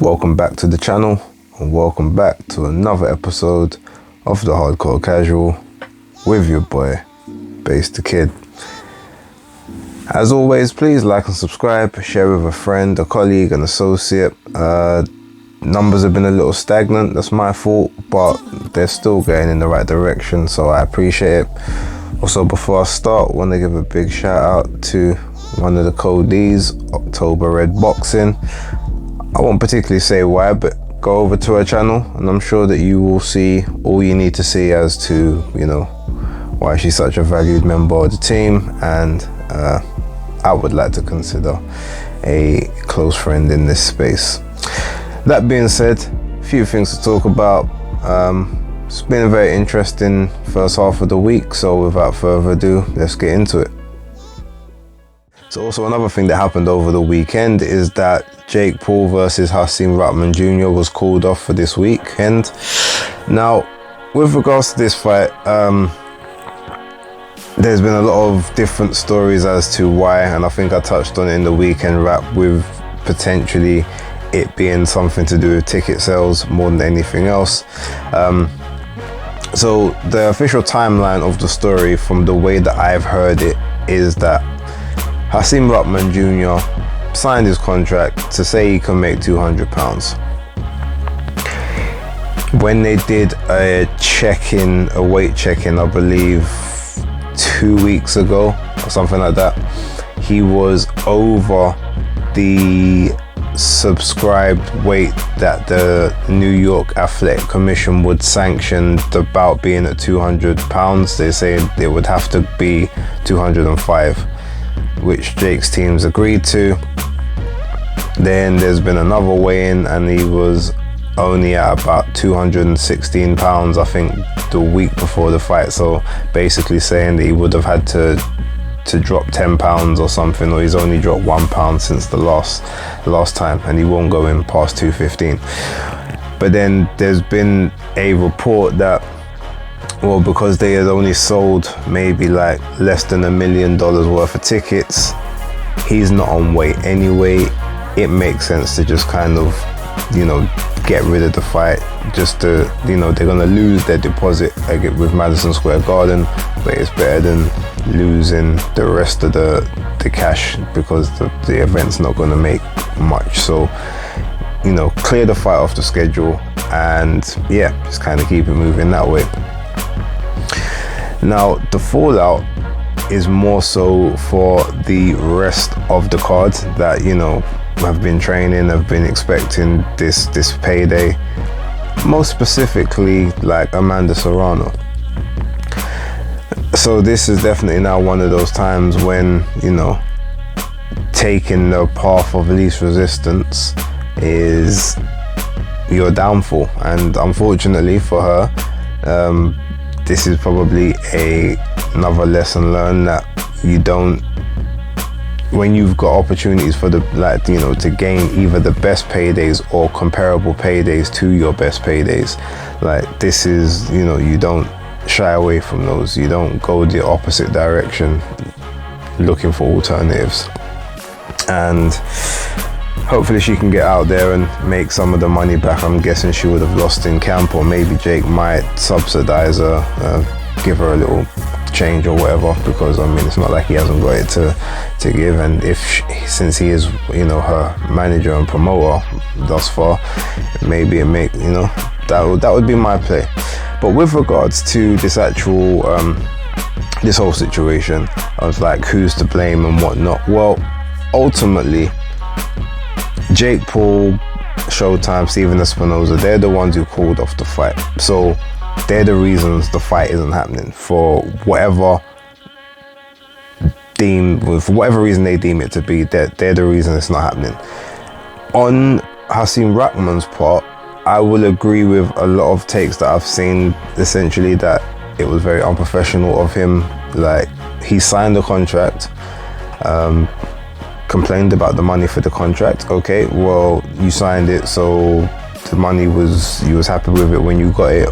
Welcome back to the channel, and welcome back to another episode of the Hardcore Casual with your boy Bass the Kid. As always, please like and subscribe, share with a friend, a colleague, an associate. Numbers have been a little stagnant, that's my fault, but they're still going in the right direction, so I appreciate it. Also, before I start, I want to give a big shout out to one of the codees, October Red Boxing. I won't particularly say why, but go over to her channel and I'm sure that you will see all you need to see as to, why she's such a valued member of the team, and I would like to consider a close friend in this space. That being said, a few things to talk about. It's been a very interesting first half of the week, so without further ado, let's get into it. So also another thing that happened over the weekend is that Jake Paul versus Hasim Rahman Jr. was called off for this weekend. Now, with regards to this fight, there's been a lot of different stories as to why, and I think I touched on it in the weekend wrap with potentially it being something to do with ticket sales more than anything else. So the official timeline of the story, from the way that I've heard it, is that Hasim Rahman Jr. signed his contract to say he can make £200. When they did a weight check-in, I believe 2 weeks ago or something like that, he was over the subscribed weight that the New York Athletic Commission would sanction the bout being at £200. They say it would have to be 205, which Jake's teams agreed to. Then there's been another weigh-in and he was only at about £216, I think, the week before the fight. So basically saying that he would have had to drop £10 or something, or he's only dropped £1 since the last time, and he won't go in past 215. But then there's been a report that, well, because they had only sold maybe like less than $1 million worth of tickets, he's not on weight anyway. It makes sense to just kind of, get rid of the fight, just to, they're gonna lose their deposit with Madison Square Garden, but it's better than losing the rest of the cash, because the event's not gonna make much. So, clear the fight off the schedule and just kind of keep it moving that way. Now, the fallout is more so for the rest of the card that, have been training, have been expecting this payday. Most specifically, like Amanda Serrano. So this is definitely now one of those times when, taking the path of least resistance is your downfall. And unfortunately for her, this is probably another lesson learned, that you don't, when you've got opportunities for to gain either the best paydays or comparable paydays to your best paydays, like this is, you don't shy away from those. You don't go the opposite direction looking for alternatives. And hopefully she can get out there and make some of the money back. I'm guessing she would have lost in camp, or maybe Jake might subsidize her, give her a little change or whatever, because it's not like he hasn't got it to give. And since he is her manager and promoter thus far, maybe it make that would be my play. But with regards to this actual this whole situation of like who's to blame and whatnot, well, ultimately Jake Paul, Showtime, Steven Espinoza, they're the ones who called off the fight. So they're the reasons the fight isn't happening, for whatever reason they deem it to be. They're the reason it's not happening. On Hasim Rahman's part, I will agree with a lot of takes that I've seen, essentially that it was very unprofessional of him. Like, he signed the contract, complained about the money for the contract. Okay, well, you signed it, so the money you was happy with it when you got it,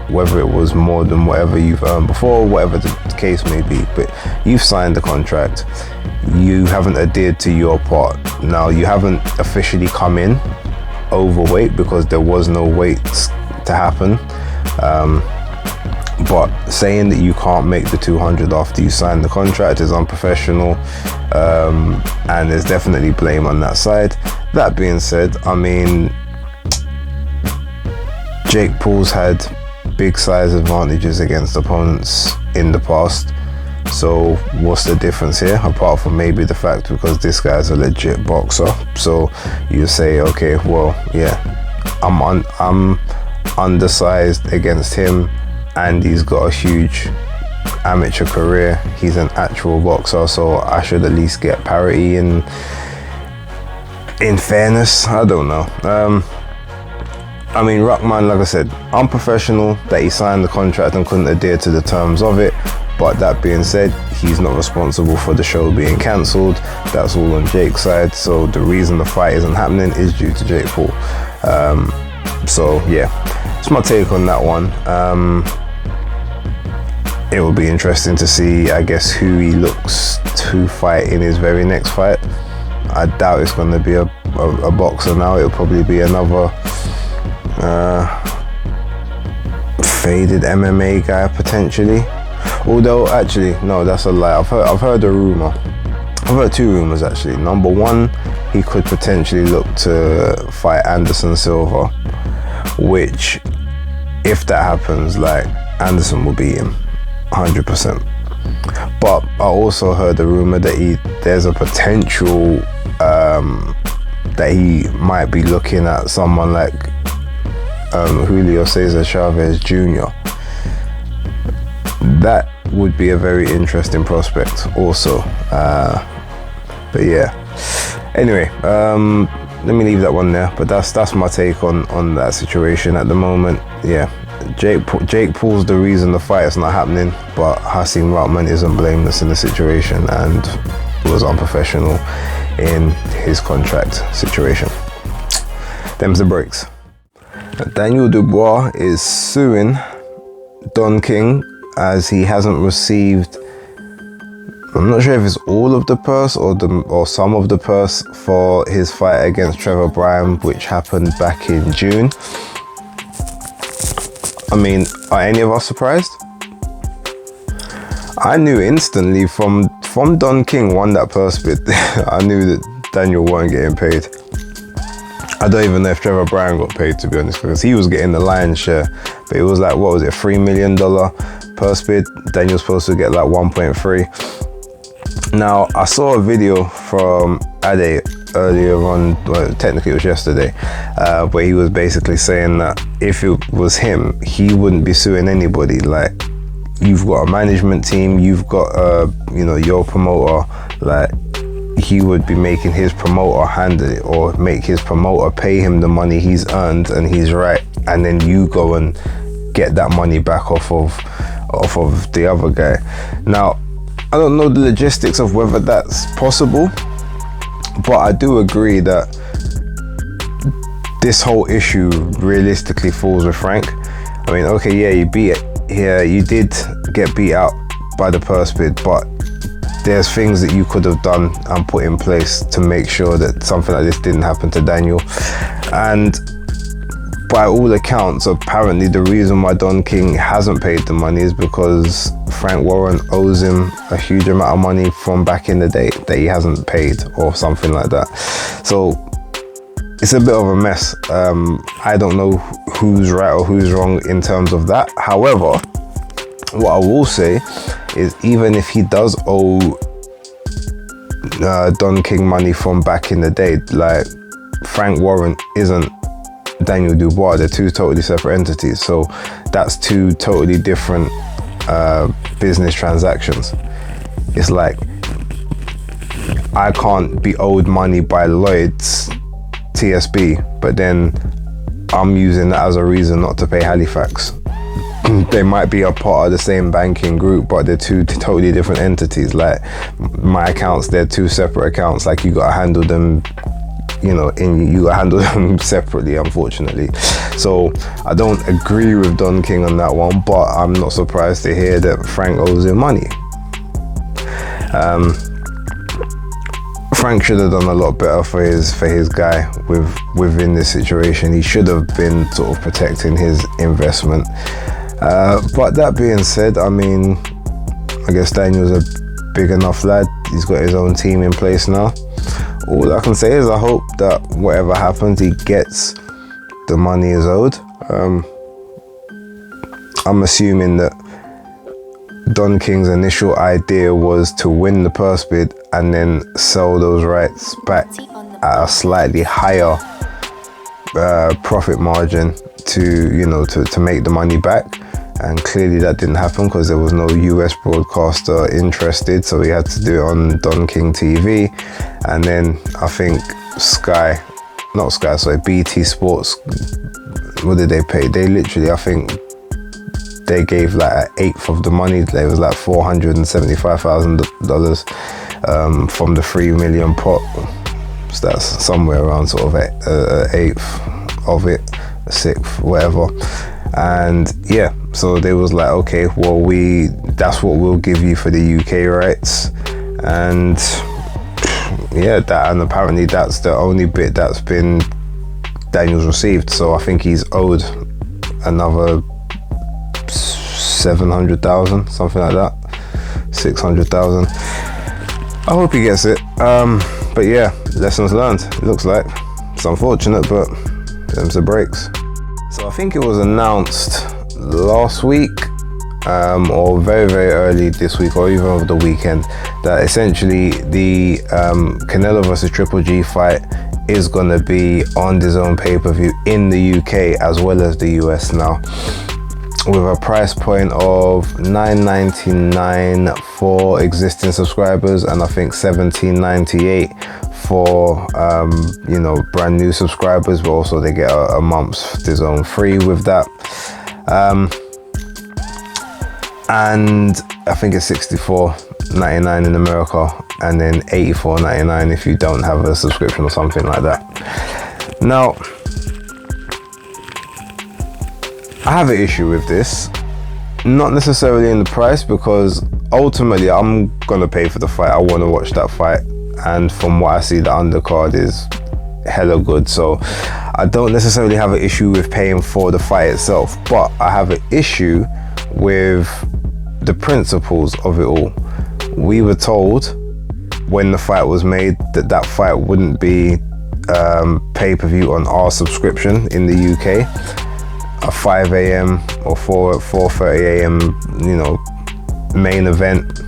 whether it was more than whatever you've earned before, whatever the case may be. But you've signed the contract, you haven't adhered to your part. Now, you haven't officially come in overweight because there was no weights to happen. But saying that you can't make the 200 after you sign the contract is unprofessional, and there's definitely blame on that side. That being said, I mean, Jake Paul's had big size advantages against opponents in the past. So what's the difference here, apart from maybe the fact because this guy's a legit boxer? So you say, okay, well, yeah, I'm undersized against him, and he's got a huge amateur career. He's an actual boxer, so I should at least get parity in fairness. I don't know. I mean, Rahman, like I said, unprofessional that he signed the contract and couldn't adhere to the terms of it. But that being said, he's not responsible for the show being cancelled. That's all on Jake's side. So the reason the fight isn't happening is due to Jake Paul. So yeah, it's my take on that one. It will be interesting to see, I guess, who he looks to fight in his very next fight. I doubt it's going to be a boxer now. It'll probably be another faded MMA guy potentially. Although, actually, no, that's a lie. I've heard a rumor. I've heard two rumors actually. Number one, he could potentially look to fight Anderson Silva, which, if that happens, like, Anderson will beat him 100%. But I also heard a rumor that there's a potential that he might be looking at someone like Julio Cesar Chavez Jr. That would be a very interesting prospect also. But yeah, anyway, let me leave that one there. But that's my take on that situation at the moment. Yeah, Jake Paul's the reason the fight is not happening, but Hasim Rahman isn't blameless in the situation and was unprofessional in his contract situation. Them's the breaks. Daniel Dubois is suing Don King as he hasn't received, I'm not sure if it's all of the purse or some of the purse for his fight against Trevor Bryan, which happened back in June. I mean, are any of us surprised? I knew instantly from Don King won that purse bid. I knew that Daniel weren't getting paid. I don't even know if Trevor Bryan got paid, to be honest, because he was getting the lion's share. But it was like, what was it, $3 million purse bid? Daniel's supposed to get like 1.3. Now, I saw a video from Ade earlier on, well, technically it was yesterday, where he was basically saying that if it was him, he wouldn't be suing anybody. Like, you've got a management team, you've got your promoter, like, he would be making his promoter handle it, or make his promoter pay him the money he's earned and he's right, and then you go and get that money back off of the other guy. Now, I don't know the logistics of whether that's possible, but I do agree that this whole issue realistically falls with Frank. I mean, okay, yeah, you did get beat out by the purse bid, but there's things that you could have done and put in place to make sure that something like this didn't happen to Daniel. And by all accounts, apparently the reason why Don King hasn't paid the money is because Frank Warren owes him a huge amount of money from back in the day that he hasn't paid, or something like that. So it's a bit of a mess. I don't know who's right or who's wrong in terms of that. However, what I will say is, even if he does owe Don King money from back in the day, like, Frank Warren isn't Daniel Dubois. They're two totally separate entities. So that's two totally different business transactions. It's like, I can't be owed money by Lloyd's TSB, but then I'm using that as a reason not to pay Halifax. They might be a part of the same banking group, but they're two totally different entities. Like, my accounts, they're two separate accounts. Like, you gotta handle them, you gotta handle them separately, unfortunately. So I don't agree with Don King on that one, but I'm not surprised to hear that Frank owes him money. Frank should have done a lot better for his guy within this situation. He should have been sort of protecting his investment. But that being said, I mean, I guess Daniel's a big enough lad. He's got his own team in place now. All I can say is I hope that whatever happens, he gets the money is owed. I'm assuming that Don King's initial idea was to win the purse bid and then sell those rights back at a slightly higher profit margin to make the money back. And clearly that didn't happen because there was no US broadcaster interested, so he had to do it on Don King TV. And then I think BT Sports, what did they pay? They literally, I think they gave like an eighth of the money. It was like $475,000 from the 3 million pot. So that's somewhere around sort of an eighth of it, a sixth, whatever. And yeah, so they was like, okay, well, that's what we'll give you for the UK rights. And yeah, and apparently that's the only bit that's been Daniel's received. So I think he's owed another 700,000, something like that, 600,000. I hope he gets it. But yeah, lessons learned. It looks like it's unfortunate, but them's the breaks. So I think it was announced last week, or very, very early this week, or even over the weekend, that essentially the Canelo versus Triple G fight is going to be on DAZN pay-per-view in the UK as well as the US now, with a price point of $9.99 for existing subscribers, and I think $17.98 for brand new subscribers, but also they get a month's DAZN free with that. And I think it's $64.99 in America, and then $84.99 if you don't have a subscription or something like that. Now, I have an issue with this, not necessarily in the price, because ultimately I'm gonna pay for the fight. I want to watch that fight, and from what I see, the undercard is hella good, so I don't necessarily have an issue with paying for the fight itself, but I have an issue with the principles of it all. We were told when the fight was made that that fight wouldn't be pay-per-view on our subscription in the UK. A 5 a.m. or 4:30 a.m. main event,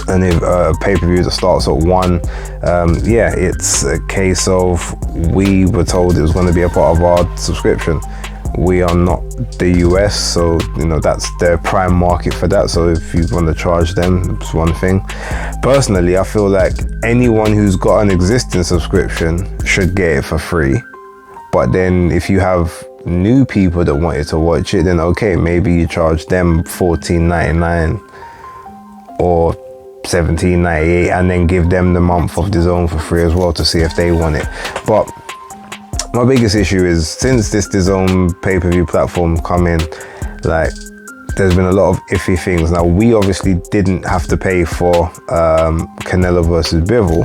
and if pay-per-view that starts at 1, it's a case of we were told it was going to be a part of our subscription. We are not the US, so that's their prime market for that. So if you want to charge them, it's one thing. Personally, I feel like anyone who's got an existing subscription should get it for free. But then if you have new people that wanted to watch it, then okay, maybe you charge them $14.99 or $17.98 and then give them the month of DAZN for free as well to see if they want it. But my biggest issue is, since this DAZN pay-per-view platform come in, like, there's been a lot of iffy things. Now, we obviously didn't have to pay for Canelo versus Bivol,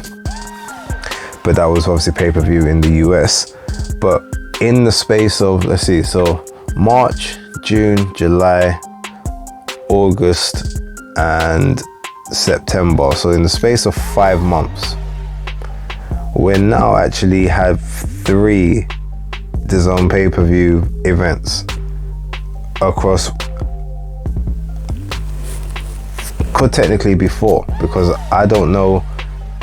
but that was obviously pay-per-view in the US. But in the space of, let's see, so March, June, July, August, and September. So in the space of 5 months, we now actually have 3 DAZN pay-per-view events across, could technically be 4, because I don't know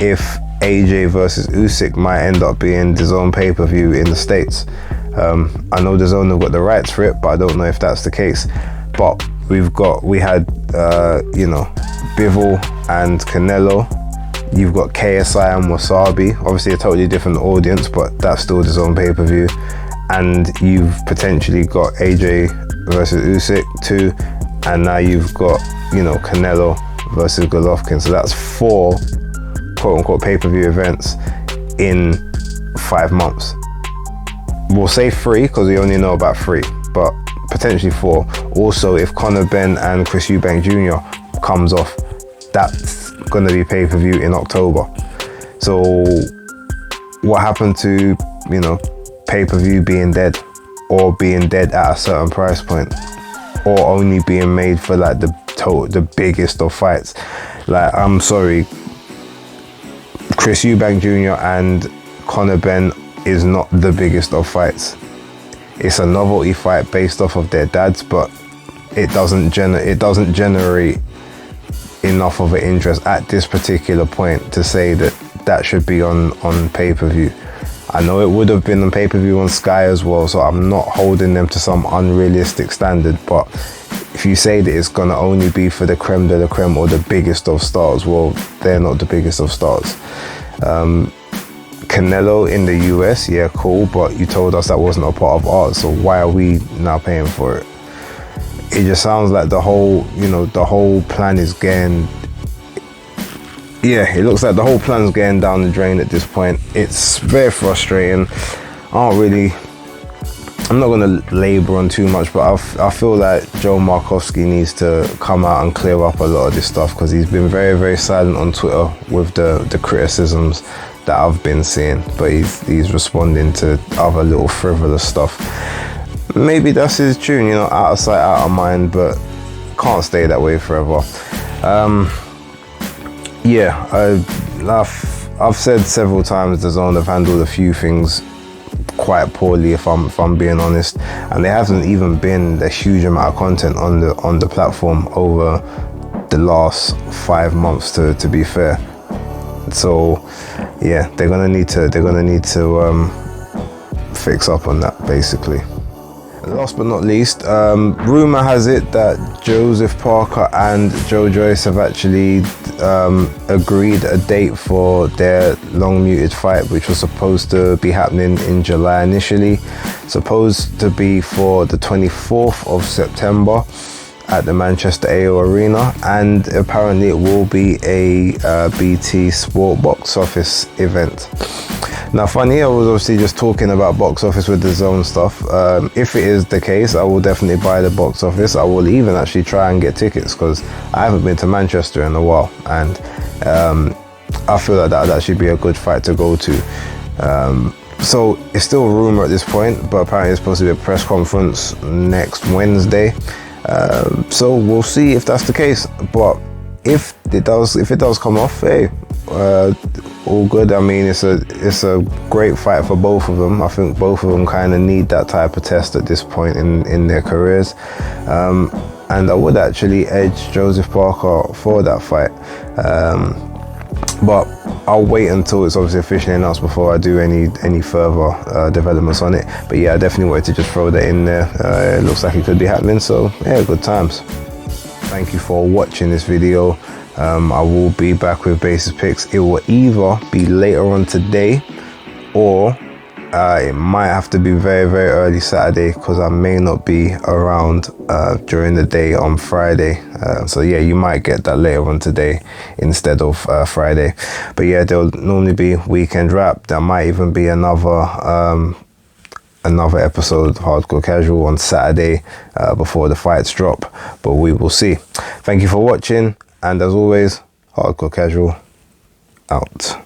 if AJ versus Usyk might end up being DAZN pay-per-view in the States. I know DAZN have got the rights for it, but I don't know if that's the case. But we had Bivol and Canelo. You've got KSI and Wasabi, obviously a totally different audience, but that's still DAZN pay-per-view. And you've potentially got AJ versus Usyk too, and now you've got Canelo versus Golovkin. So that's 4 quote-unquote pay-per-view events in 5 months. We'll say 3 because we only know about 3, but potentially 4. Also, if Conor Benn and Chris Eubank Jr. comes off, that's gonna be pay-per-view in October. So what happened to, you know, pay-per-view being dead, or being dead at a certain price point, or only being made for like the biggest of fights? Like, I'm sorry, Chris Eubank Jr. and Conor Benn is not the biggest of fights. It's a novelty fight based off of their dads, but it doesn't generate enough of an interest at this particular point to say that should be on pay-per-view. I know it would have been on pay-per-view on Sky as well, so I'm not holding them to some unrealistic standard, but if you say that it's gonna only be for the creme de la creme or the biggest of stars, well, they're not the biggest of stars. Canelo in the US, yeah, cool, but you told us that wasn't a part of ours, so why are we now paying for it? It just sounds like the whole plan is getting, it looks like the whole plan's getting down the drain at this point. It's very frustrating. I'm not going to labor on too much, but I feel like Joe Markowski needs to come out and clear up a lot of this stuff, because he's been very, very silent on Twitter with the criticisms that I've been seeing, but he's responding to other little frivolous stuff. Maybe that's his tune, you know, out of sight, out of mind, but can't stay that way forever. I've said several times the Zone have handled a few things quite poorly, if I'm being honest, and there hasn't even been a huge amount of content on the platform over the last 5 months, to be fair. So yeah, they're gonna need to fix up on that, basically. Last but not least, rumor has it that Joseph Parker and Joe Joyce have actually agreed a date for their long muted fight, which was supposed to be happening in July initially, supposed to be for the 24th of September at the Manchester AO Arena, and apparently it will be a BT Sport box office event. Now, funny, I was obviously just talking about box office with the Zone stuff. If it is the case, I will definitely buy the box office. I will even actually try and get tickets, because I haven't been to Manchester in a while, and I feel like that would actually be a good fight to go to. So it's still a rumor at this point, but apparently it's supposed to be a press conference next Wednesday. So we'll see if that's the case. But if it does come off, hey, all good. I mean, it's a great fight for both of them. I think both of them kind of need that type of test at this point in their careers. And I would actually edge Joseph Parker for that fight. But I'll wait until it's obviously officially announced before I do any further developments on it. But yeah, I definitely wanted to just throw that in there. It looks like it could be happening, so yeah, good times. Thank you for watching this video. I will be back with Basis Picks. It will either be later on today, or it might have to be very, very early Saturday, because I may not be around during the day on Friday. So yeah, you might get that later on today instead of Friday. But yeah, there'll normally be weekend wrap. There might even be another episode of Hardcore Casual on Saturday before the fights drop, but we will see. Thank you for watching, and as always, Hardcore Casual out.